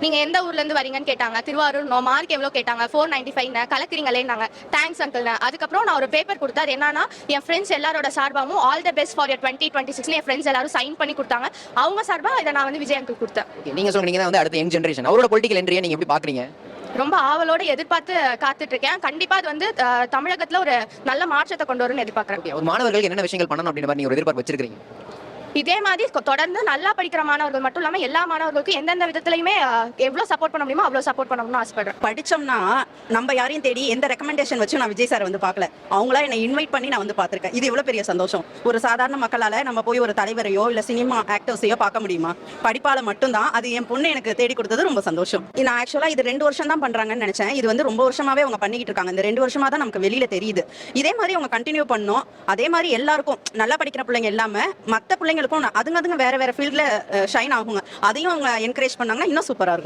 நீங்க எந்த ஊர்ல இருந்து வரீங்கன்னு கேட்டாங்க. திருவாரூர். மார்க் எவ்வளவு கேட்டாங்க. 495 கலக்குறீங்களேன்னாங்க. Thanks uncle. அதுக்கப்புறம் நான் ஒரு பேப்பர் கொடுத்தேன். அது என்னன்னா என் ஃப்ரெண்ட்ஸ் எல்லாரோட சார்பாகவும் all the best for 2026 N friends எல்லாரும் சைன் பண்ணி கொடுத்தாங்க. அவங்க சார்பா இதை நான் வந்து விஜய் அங்கிள் கொடுத்தேன். நீங்க சொல்றீங்க வந்து அடுத்த யங் ஜெனரேஷன் அவரோட பொலிட்டிக்கல் என்ட்ரியை நீங்க எப்படி பாக்குறீங்க? ரொம்ப ஆவலோட எதிர்பார்த்து காத்துட்டு இருக்கேன். கண்டிப்பா அது வந்து தமிழகத்துல ஒரு நல்ல மாற்றத்தை கொண்டு வரும்னு எதிர்பார்க்கிறேன். ஒரு மாணவர்களுக்கு என்னென்ன விஷயங்கள் பண்ணணும் அப்படின்ற மாதிரி நீங்க ஒரு எதிர்பார்ப்பு வச்சிருக்கீங்க? இதே மாதிரி தொடர்ந்து நல்லா படிக்கிற மாணவர்கள் மட்டும் இல்லாம எல்லா மாணவர்களுக்கும் எந்தெந்த விதத்திலயுமே எவ்வளவு சப்போர்ட் பண்ண முடியுமோ அவ்வளவு சப்போர்ட் பண்ணணும்னு ஆசைப்படுறேன். படிச்சோம்னா நம்ம யாரையும் தேடி எந்த ரெக்கமெண்டேஷன் வச்சு நான் விஜய் சார் வந்து பார்க்கல. அவங்களா என்னை இன்வைட் பண்ணி நான் வந்து பார்த்திருக்கேன். இது எவ்வளவு பெரிய சந்தோஷம். ஒரு சாதாரண மக்களால நம்ம போய் ஒரு தலைவரையோ இல்ல சினிமா ஆக்டர்ஸையோ பார்க்க முடியுமா? படிப்பால மட்டும்தான். அது என் பொண்ணு எனக்கு தேடி கொடுத்தது ரொம்ப சந்தோஷம். நான் ஆக்சுவலா இது 2 வருஷம் தான் பண்றாங்கன்னு நினைச்சேன். இது வந்து ரொம்ப வருஷமாவே அவங்க பண்ணிக்கிட்டு இருக்காங்க. இந்த 2 வருஷமா தான் நமக்கு வெளியில தெரியுது. இதே மாதிரி அவங்க கண்டினியூ பண்ணணும். அதே மாதிரி எல்லாருக்கும் நல்லா படிக்கிற பிள்ளைங்க எல்லாமே மற்ற பிள்ளைங்களுக்கும் அதுங்க வேற வேற ஃபீல்ட்ல ஷைன் ஆகுங்க. அதையும் அவங்க என்கரேஜ் பண்ணாங்கன்னா இன்னும் சூப்பரா இருக்கும்.